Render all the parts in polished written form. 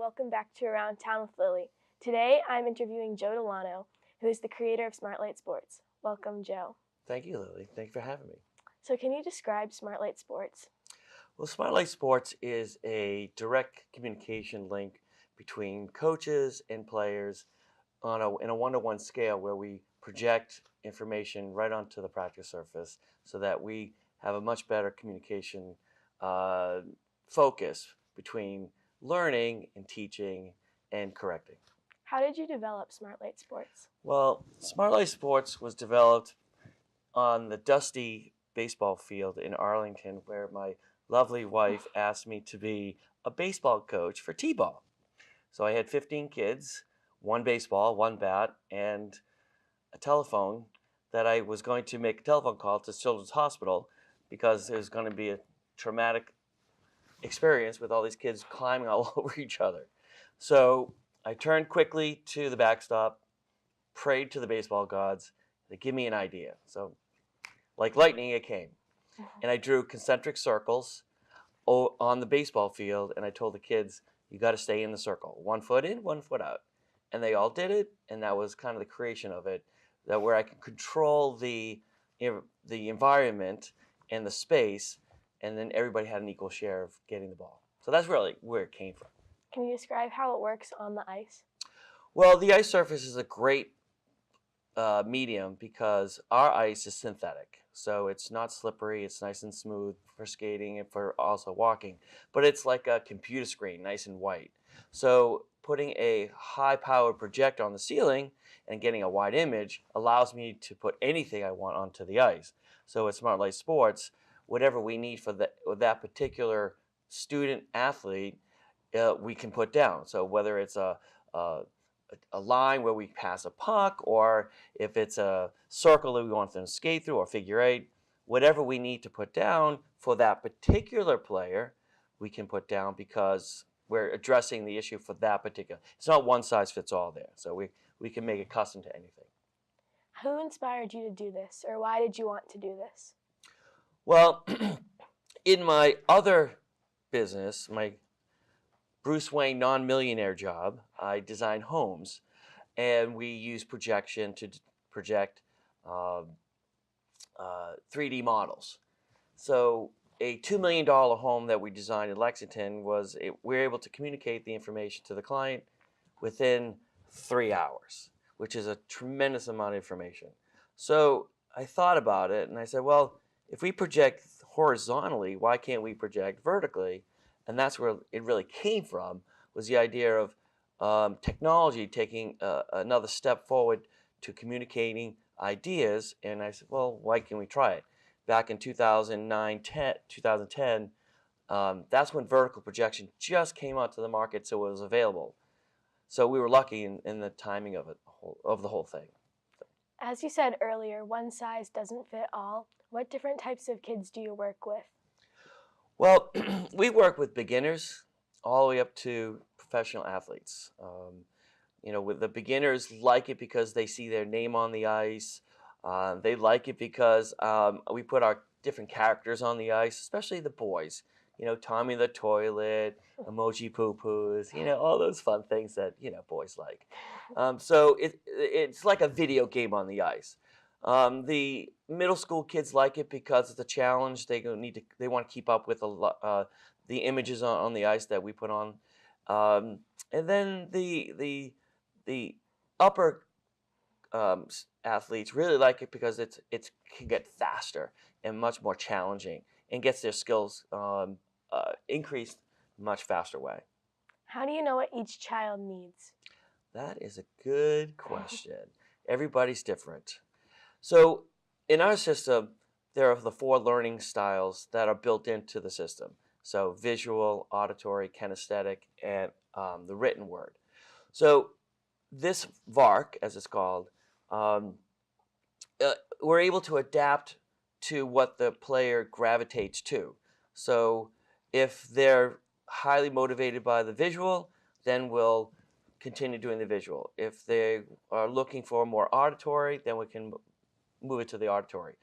welcome back to Around Town with Lily. Today I'm interviewing Joe Dellano, who is the creator of Smart Light Sports. Welcome, Joe. Thank you, Lily. Thank you for having me. So can you describe Smart Light Sports? Well, Smart Light Sports is a direct communication link between coaches and players in a one-to-one scale where we project information right onto the practice surface so that we have a much better communication focus between learning and teaching and correcting. How did you develop Smart Light Sports? Well, Smart Light Sports was developed on the dusty baseball field in Arlington where my lovely wife asked me to be a baseball coach for T-ball. So I had 15 kids, one baseball, one bat, and a telephone that I was going to make a telephone call to Children's Hospital because there was going to be a traumatic experience with all these kids climbing all over each other. So I turned quickly to the backstop, prayed to the baseball gods to give me an idea. So like lightning, it came. And I drew concentric circles on the baseball field, and I told the kids, you got to stay in the circle. 1 foot in, 1 foot out. And they all did it, and that was kind of the creation of it, that where I could control the environment and the space, and then everybody had an equal share of getting the ball. So that's really where it came from. Can you describe how it works on the ice? Well, the ice surface is a great medium because our ice is synthetic. So it's not slippery, it's nice and smooth for skating and for also walking. But it's like a computer screen, nice and white. So putting a high-powered projector on the ceiling and getting a wide image allows me to put anything I want onto the ice. So at Smart Light Sports, whatever we need for that particular student athlete, we can put down. So whether it's a line where we pass a puck, or if it's a circle that we want them to skate through, or figure eight, whatever we need to put down for that particular player, we can put down because we're addressing the issue for that particular. It's not one size fits all there, so we can make it custom to anything. Who inspired you to do this, or why did you want to do this? Well, in my other business, my Bruce Wayne non-millionaire job, I design homes, and we use projection to project 3D models. So a $2 million home that we designed in Lexington we were able to communicate the information to the client within 3 hours, which is a tremendous amount of information. So I thought about it, and I said, well, if we project horizontally, why can't we project vertically? And that's where it really came from, was the idea of technology taking another step forward to communicating ideas. And I said, well, why can't we try it? Back in 2010, that's when vertical projection just came out to the market, so it was available. So we were lucky in the timing of the whole thing. As you said earlier, one size doesn't fit all. What different types of kids do you work with? Well, we work with beginners all the way up to professional athletes. With the beginners like it because they see their name on the ice. They like it because we put our different characters on the ice, especially the boys. Tommy the toilet, emoji poo-poos, all those fun things that, boys like. So it's like a video game on the ice. The middle school kids like it because it's a challenge. They want to keep up with the images on the ice that we put on. And then the upper athletes really like it because it can get faster and much more challenging and gets their skills increased much faster way. How do you know what each child needs? That is a good question. Everybody's different. So in our system, there are the 4 learning styles that are built into the system. So visual, auditory, kinesthetic, and the written word. So this VARC, as it's called, we're able to adapt to what the player gravitates to. So if they're highly motivated by the visual, then we'll continue doing the visual. If they are looking for more auditory, then we can move it to the auditory.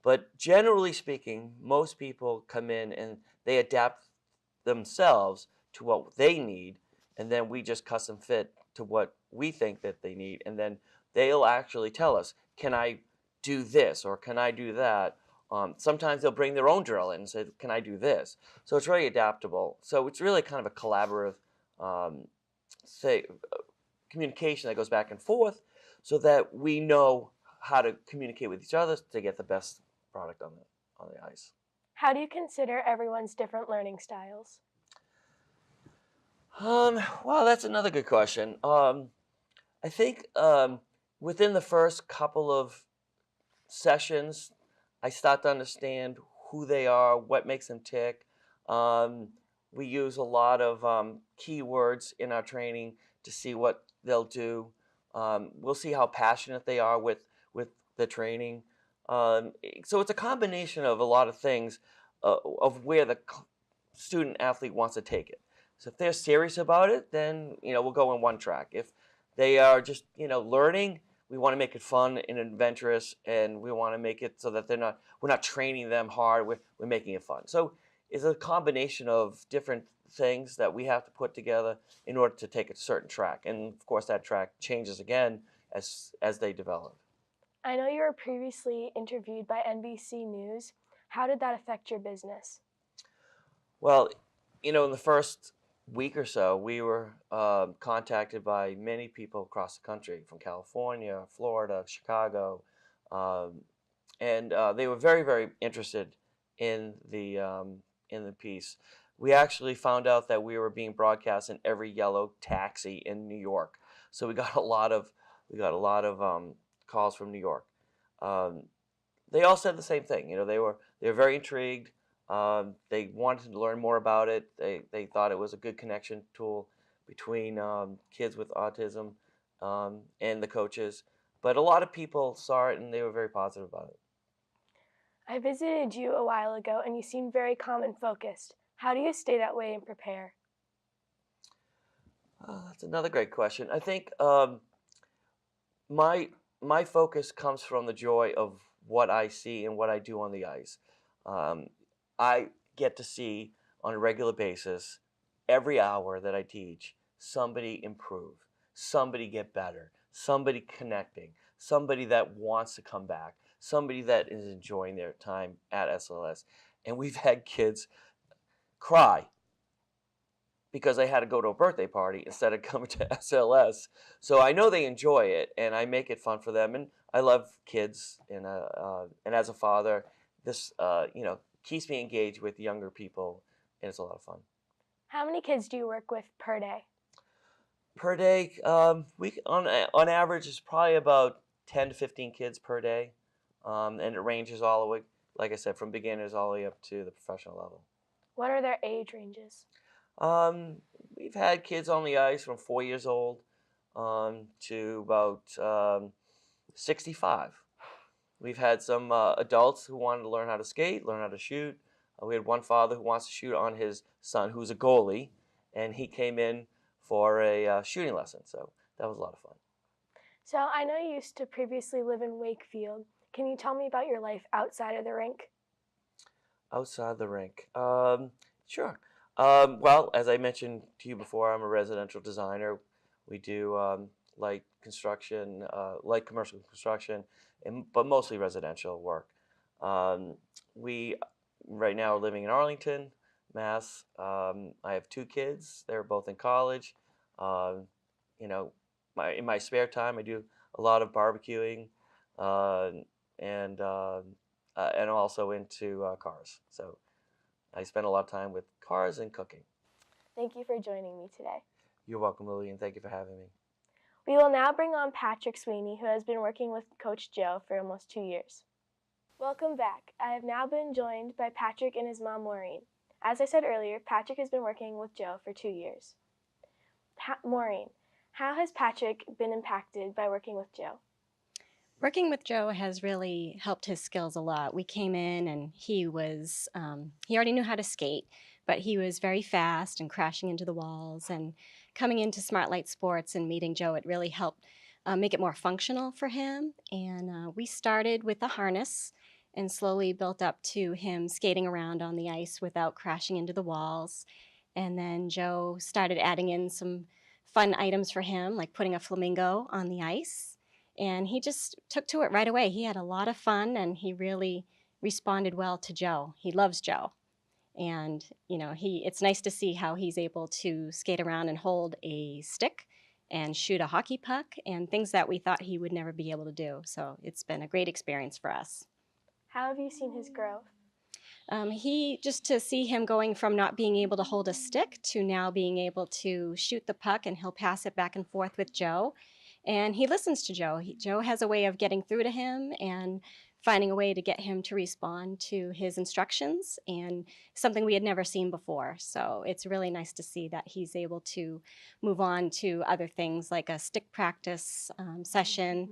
But generally speaking, most people come in and they adapt themselves to what they need, and then we just custom fit to what we think that they need, and then they'll actually tell us, can I do this or can I do that? Sometimes they'll bring their own drill in and say, can I do this? So it's really adaptable. So it's really kind of a collaborative um, say, communication that goes back and forth so that we know how to communicate with each other to get the best product on the ice. How do you consider everyone's different learning styles? Well, that's another good question. I think within the first couple of sessions, I start to understand who they are, what makes them tick. Um, we use a lot of keywords in our training to see what they'll do. We'll see how passionate they are with the training. So it's a combination of a lot of things of where the student athlete wants to take it. So if they're serious about it, then we'll go in one track. If they are just learning, we want to make it fun and adventurous, and we want to make it so that we're not training them hard. We're making it fun. So it's a combination of different things that we have to put together in order to take a certain track, and of course that track changes again as they develop. I know you were previously interviewed by NBC News. How did that affect your business? Well, in the first week or so, we were contacted by many people across the country, from California, Florida, Chicago, and they were very, very interested in the piece. We actually found out that we were being broadcast in every yellow taxi in New York, so we got a lot of calls from New York. They all said the same thing. They were very intrigued. They wanted to learn more about it. They thought it was a good connection tool between kids with autism and the coaches. But a lot of people saw it and they were very positive about it. I visited you a while ago and you seemed very calm and focused. How do you stay that way and prepare? That's another great question. I think my focus comes from the joy of what I see and what I do on the ice. I get to see on a regular basis, every hour that I teach, somebody improve, somebody get better, somebody connecting, somebody that wants to come back, somebody that is enjoying their time at SLS. And we've had kids cry because they had to go to a birthday party instead of coming to SLS. So I know they enjoy it, and I make it fun for them. And I love kids, and as a father, this keeps me engaged with younger people, and it's a lot of fun. How many kids do you work with per day? Per day, we on average is probably about 10 to 15 kids per day, and it ranges all the way, like I said, from beginners all the way up to the professional level. What are their age ranges? We've had kids on the ice from 4 years old to about 65. We've had some adults who wanted to learn how to skate, learn how to shoot. We had one father who wants to shoot on his son, who's a goalie, and he came in for a shooting lesson. So that was a lot of fun. So I know you used to previously live in Wakefield. Can you tell me about your life outside of the rink? Outside the rink, sure. Well, as I mentioned to you before, I'm a residential designer. We do light construction, light commercial construction, but mostly residential work. We right now are living in Arlington, Mass. I have 2 kids. They're both in college. In my spare time, I do a lot of barbecuing, and I'm also into cars. So I spend a lot of time with cars and cooking. Thank you for joining me today. You're welcome, Lily, and thank you for having me. We will now bring on Patrick Sweeney, who has been working with Coach Joe for almost 2 years. Welcome back. I have now been joined by Patrick and his mom, Maureen. As I said earlier, Patrick has been working with Joe for 2 years. Maureen, how has Patrick been impacted by working with Joe? Working with Joe has really helped his skills a lot. We came in and he already knew how to skate, but he was very fast and crashing into the walls. And coming into Smart Light Sports and meeting Joe, it really helped make it more functional for him. And we started with the harness and slowly built up to him skating around on the ice without crashing into the walls. And then Joe started adding in some fun items for him, like putting a flamingo on the ice. And he just took to it right away. He had a lot of fun, and he really responded well to Joe. He loves Joe. And, it's nice to see how he's able to skate around and hold a stick and shoot a hockey puck and things that we thought he would never be able to do. So it's been a great experience for us. How have you seen his growth? Just to see him going from not being able to hold a stick to now being able to shoot the puck, and he'll pass it back and forth with Joe. And he listens to Joe. Joe has a way of getting through to him and finding a way to get him to respond to his instructions, and something we had never seen before. So it's really nice to see that he's able to move on to other things like a stick practice session.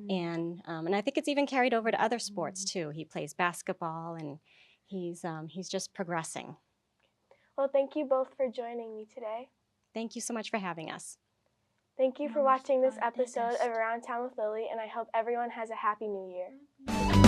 And I think it's even carried over to other sports too. He plays basketball, and he's just progressing. Well, thank you both for joining me today. Thank you so much for having us. Thank you for watching this episode of Around Town with Lily, and I hope everyone has a happy new year.